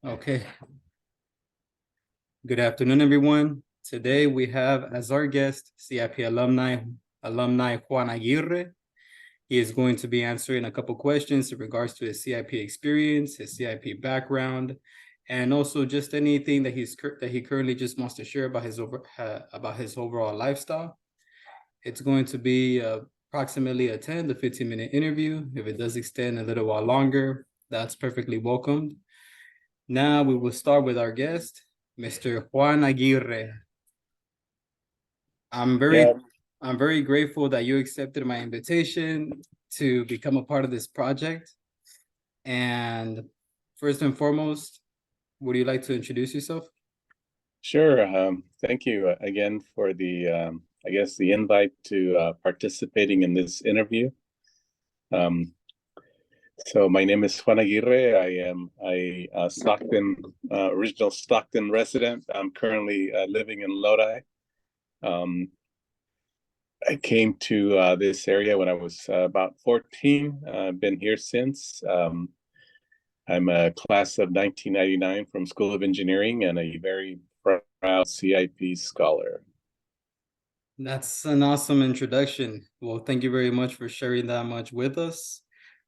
Okay. Good afternoon, everyone. Today we have as our guest CIP alumni Juan Aguirre. He is going to be answering a couple questions in regards to his CIP experience, his CIP background, and also just anything that he currently just wants to share about his overall lifestyle. It's going to be approximately a 10 to 15-minute interview. If it does extend a little while longer, that's perfectly welcomed. Now we will start with our guest, Mr. Juan Aguirre. I'm very Yeah, I'm very grateful that you accepted my invitation to become a part of this project. And first and foremost, would you like to introduce yourself? sure. Thank you again for I guess, the invite to participating in this interview. Um, so my name is Juan Aguirre. I am a original Stockton resident. I'm currently living in Lodi. Um, I came to this area when I was about 14. I've been here since. I'm a class of 1999 from School of Engineering and a very proud CIP scholar. That's an awesome introduction. Well, thank you very much for sharing that much with us.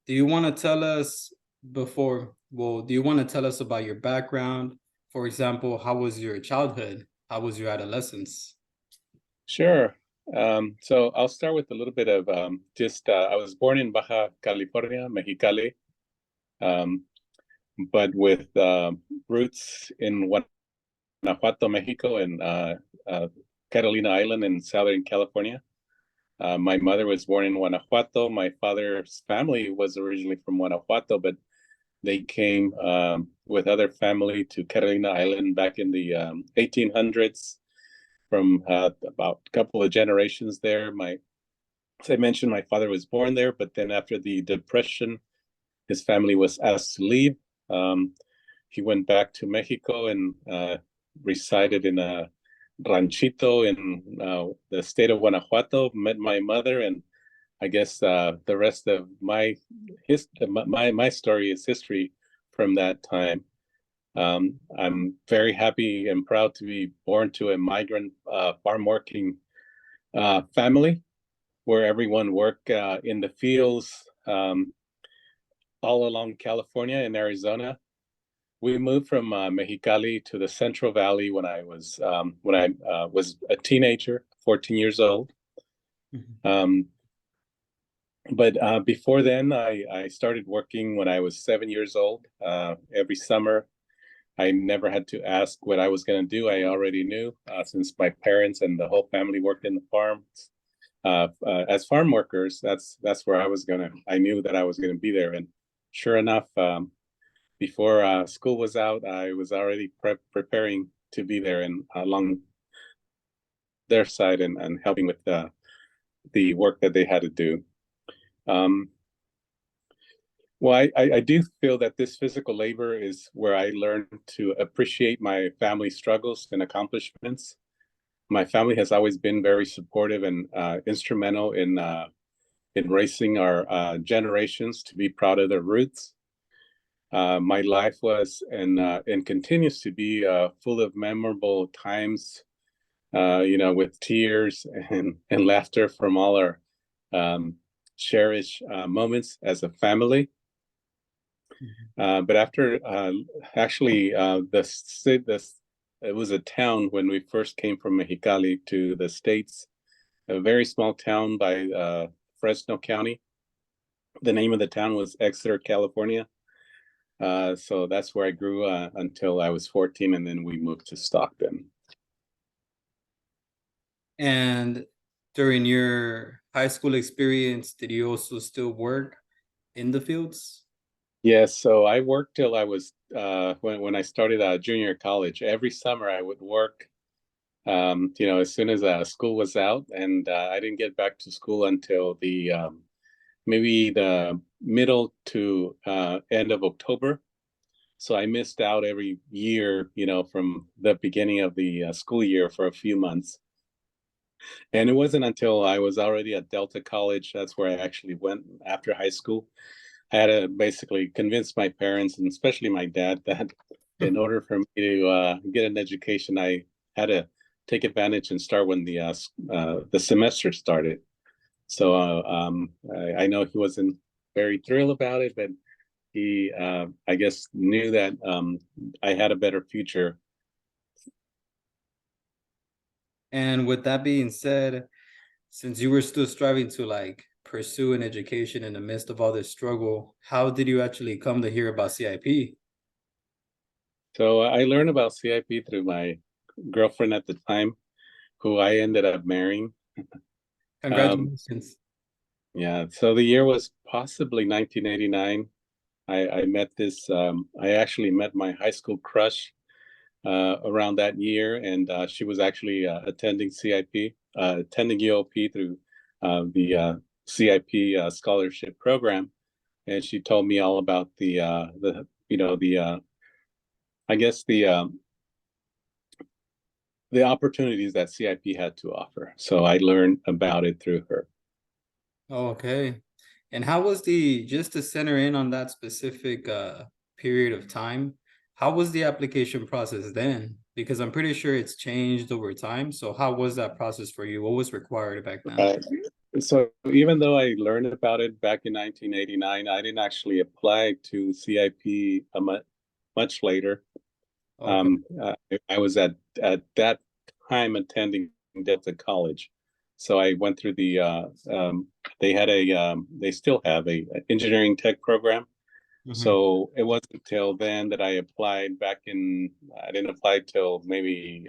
Do you want to tell us do you want to tell us about your background? For example, how was your childhood? How was your adolescence? Sure. So I'll start with a little bit of I was born in Baja California, Mexicali, um, but with roots in Guanajuato, Mexico, and Catalina Island in Southern California. My mother was born in Guanajuato. My father's family was originally from Guanajuato, but they came with other family to Catalina Island back in the 1800s from about a couple of generations there. As I mentioned, my father was born there, but then after the Depression, his family was asked to leave. He went back to Mexico and resided in a ranchito in the state of Guanajuato, met my mother, and I guess the rest of my story is history from that time. I'm very happy and proud to be born to a migrant farm working family where everyone worked in the fields all along California and Arizona. We moved from Mexicali to the Central Valley when I was a teenager, 14 years old. Mhm. But before then, I started working when I was 7 years old. Every summer, I never had to ask what I was going to do. I already knew since my parents and the whole family worked in the farms. As farm workers, that's where I knew that I was going to be there. And sure enough, before school was out, I was already preparing to be there and along their side and helping with the work that they had to do. Um, well, I do feel that this physical labor is where I learned to appreciate my family struggles and accomplishments. My family has always been very supportive and instrumental in raising our generations to be proud of their roots. My life was and continues to be full of memorable times, with tears and laughter from all our um, cherished moments as a family. But after actually this it was a town when we first came from Mexicali to the States, a very small town by Fresno County. The name of the town was Exeter, California. So that's where I grew until I was 14, and then we moved to Stockton. And during your high school experience, did you also still work in the fields? Yes, so I worked till I was when I started junior college. Every summer I would work, as soon as school was out, and I didn't get back to school until the maybe the middle to end of October. So I missed out every year, from the beginning of the school year for a few months. And it wasn't until I was already at Delta College, that's where I actually went after high school. I had to basically convince my parents and especially my dad that in order for me to get an education, I had to take advantage and start when the semester started. So I know he wasn't very thrilled about it, but he I guess knew that I had a better future. And with that being said, since you were still striving to like pursue an education in the midst of all this struggle, how did you actually come to hear about CIP? So I learned about CIP through my girlfriend at the time, who I ended up marrying. Um, Congratulations. yeah, so the year was possibly 1989. I met I actually met my high school crush around that year, and she was actually attending CIP, attending UOP through the CIP scholarship program, and she told me all about the I guess the opportunities that CIP had to offer. So I learned about it through her. Oh, okay. And how was the, just to center in on that specific period of time, how was the application process then? Because I'm pretty sure it's changed over time. So how was that process for you? What was required back then? Uh, so even though I learned about it back in 1989, I didn't actually apply to CIP much later. Okay. I was at that time attending Delta College, so I went through they had they still have a engineering tech program. Mhm. So it wasn't until then that I applied back in. I didn't apply till maybe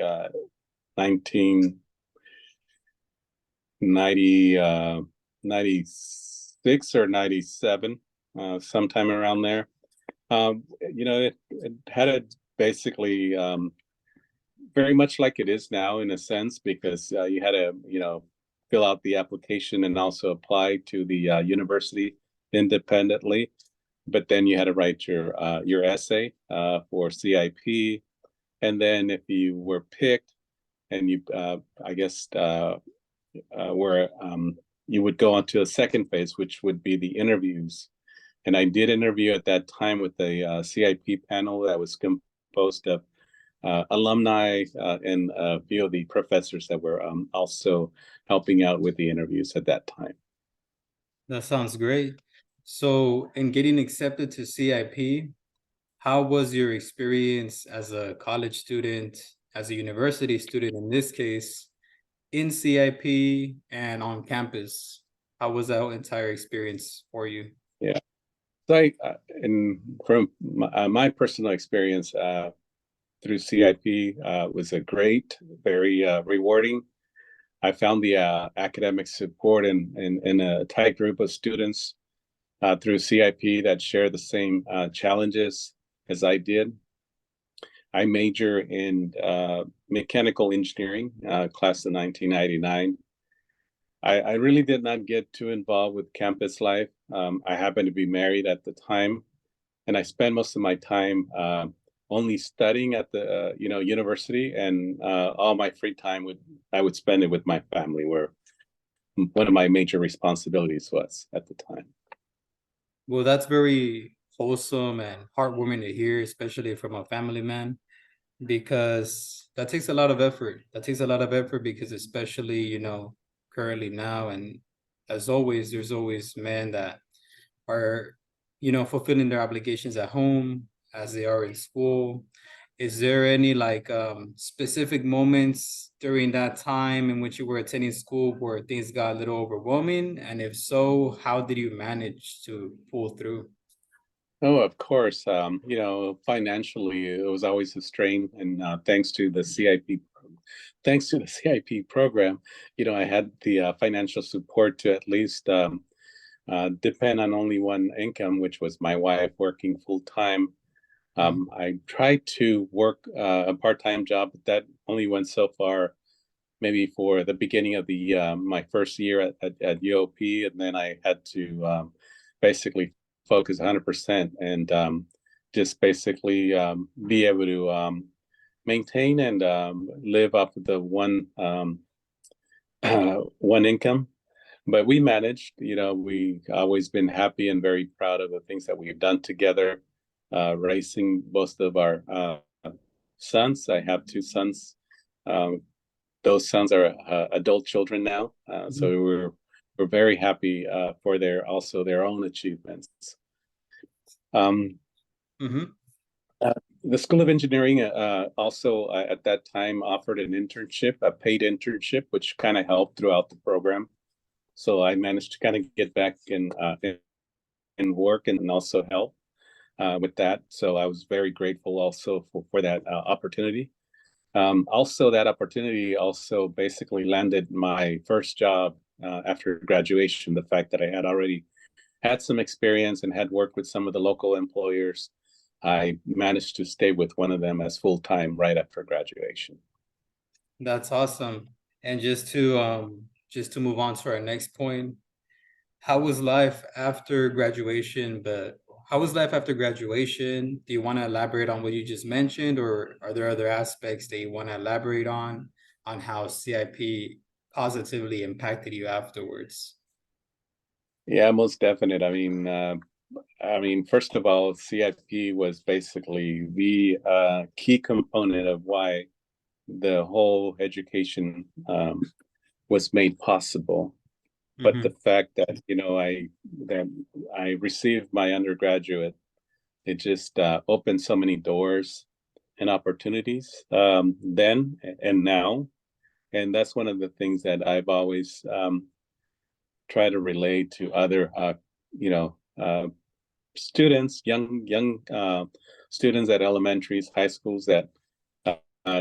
1990, 96 or 97, sometime around there. It had a basically very much like it is now in a sense because you had to fill out the application and also apply to the university independently, but then you had to write your essay for CIP, and then if you were picked and you I guess where you would go on to a second phase, which would be the interviews. And I did interview at that time with a CIP panel that was composed of alumni and a few of the professors that were also helping out with the interviews at that time. That sounds great. So in getting accepted to CIP, how was your experience as a college student, as a university student in this case, in CIP and on campus? How was that entire experience for you? Yeah. So and from my personal experience through CIP was a great, very rewarding. I found the academic support in a tight group of students through CIP that share the same challenges as I did. I major in mechanical engineering, class of 1999. I really did not get too involved with campus life. I happened to be married at the time, and I spent most of my time only studying at the university, and all my free time I would spend it with my family, where one of my major responsibilities was at the time. Well, that's very wholesome and heartwarming to hear, especially from a family man, because that takes a lot of effort. That takes a lot of effort because especially, currently now and as always, there's always men that are, fulfilling their obligations at home as they are in school. Is there any like specific moments during that time in which you were attending school where things got a little overwhelming? And if so, how did you manage to pull through? Oh, of course. Financially, it was always a strain, and thanks to the CIP program, I had the financial support to at least depend on only one income, which was my wife working full time. I tried to work a part-time job, but that only went so far, maybe for the beginning of the my first year at UOP, and then I had to basically focus 100% and just basically be able to maintain and live off of the one one income. but we managed. We always been happy and very proud of the things that we've done together, raising both of our sons. I have two sons. Those sons are adult children now, so we're very happy for their own achievements. Um, Mm-hmm. the School of Engineering also at that time offered an internship, a paid internship, which kind of helped throughout the program. So I managed to kind of get back in work and also help with that. So I was very grateful also for that opportunity. Also, that opportunity also basically landed my first job after graduation. The fact that I had already had some experience and had worked with some of the local employers, I managed to stay with one of them as full-time right after graduation. That's awesome. And just to move on to our next point, how was life after graduation? But how was life after graduation? Do you want to elaborate on what you just mentioned, or are there other aspects that you want to elaborate on how CIP positively impacted you afterwards? Yeah, most definite. First of all, CIP was basically the key component of why the whole education was made possible. But the fact that I received my undergraduate, it just opened so many doors and opportunities then and now, and that's one of the things that I've always tried to relate to other you know students, young students at elementaries, high schools, that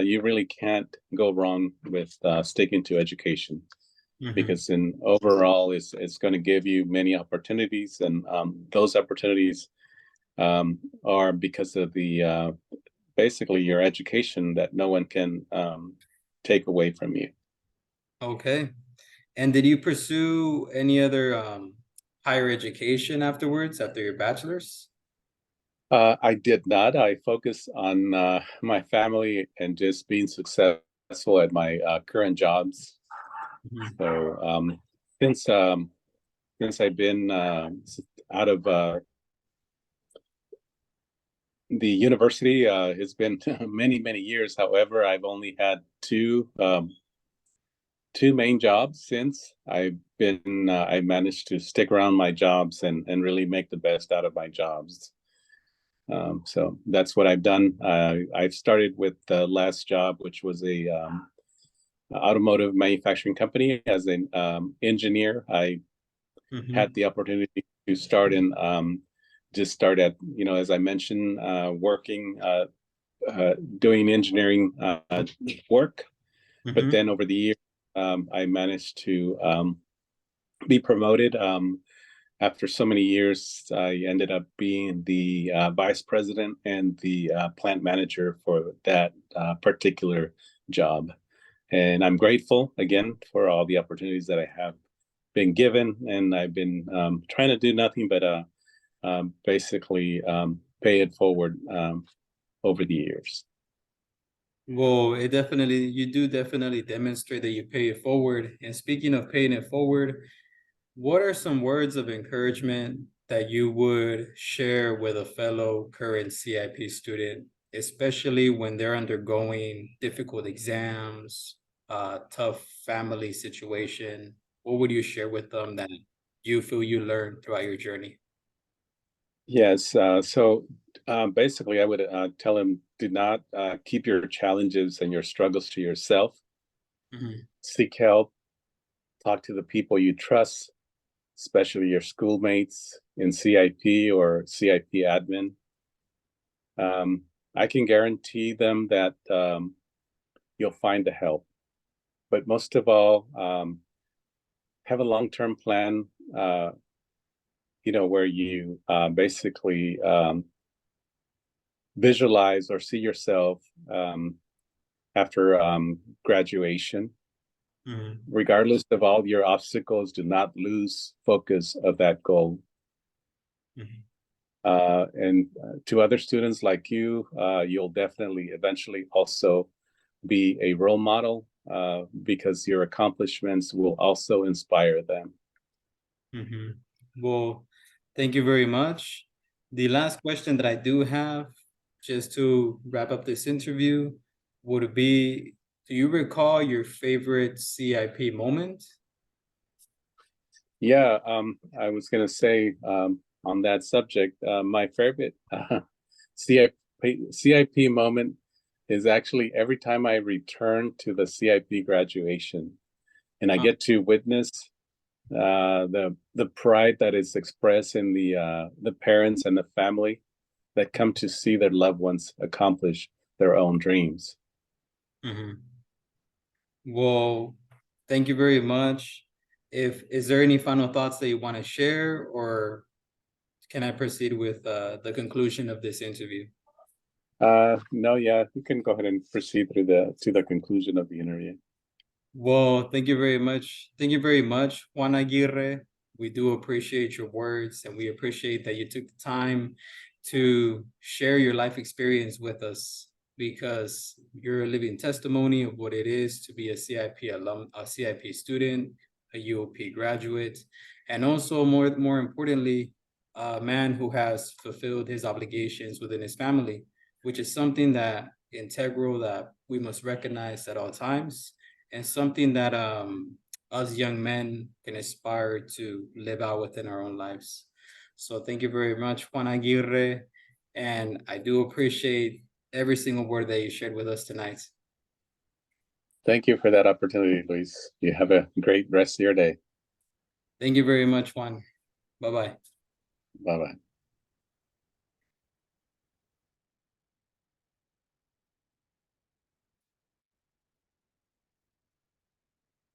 you really can't go wrong with sticking to education, because in overall it's going to give you many opportunities, and those opportunities are because of the basically your education that no one can take away from you. Okay. And did you pursue any other higher education afterwards, after your bachelor's? I did not. I focused on my family and just being successful at my current jobs. So since I've been out of the university, it's been many years. However, I've only had two main jobs since. I managed to stick around my jobs and really make the best out of my jobs. So that's what I've done. I've started with the last job, which was a automotive manufacturing company as an engineer. I had the opportunity to start in just start at, as I mentioned, working doing engineering work. But then over the years, I managed to be promoted. After so many years, I ended up being the vice president and the plant manager for that particular job. And I'm grateful again for all the opportunities that I have been given. And I've been trying to do nothing but basically pay it forward over the years. Well, you do definitely demonstrate that you pay it forward. And speaking of paying it forward, what are some words of encouragement that you would share with a fellow current CIP student, especially when they're undergoing difficult exams, tough family situation? What would you share with them that you feel you learned throughout your journey? Yes. So basically, I would tell him, do not keep your challenges and your struggles to yourself. Seek help, talk to the people you trust, especially your schoolmates in CIP or CIP admin. I can guarantee them that you'll find the help. But most of all, have a long-term plan, where you basically visualize or see yourself after graduation. Regardless of all your obstacles, do not lose focus of that goal. And to other students like you, you'll definitely eventually also be a role model because your accomplishments will also inspire them. Mhm. Well, thank you very much. The last question that I do have, just to wrap up this interview, would be, do you recall your favorite CIP moment? Yeah, I was gonna say on that subject, my favorite CIP moment is actually every time I return to the CIP graduation and I Uh, get to witness the pride that is expressed in the parents and the family that come to see their loved ones accomplish their own dreams. mhm. Well, thank you very much. If is there any final thoughts that you want to share, or can I proceed with the conclusion of this interview? No, yeah, you can go ahead and proceed through to the conclusion of the interview. Well, thank you very much. Thank you very much, Juan Aguirre. We do appreciate your words, and we appreciate that you took the time to share your life experience with us, because you're a living testimony of what it is to be a CIP alum, a CIP student, a UOP graduate, and also more importantly, a man who has fulfilled his obligations within his family, which is something that integral that we must recognize at all times, and something that us young men can aspire to live out within our own lives. So thank you very much, Juan Aguirre, and I do appreciate every single word that you shared with us tonight. Thank you for that opportunity, Luis. You have a great rest of your day. Thank you very much, Juan. Bye bye. Bye bye.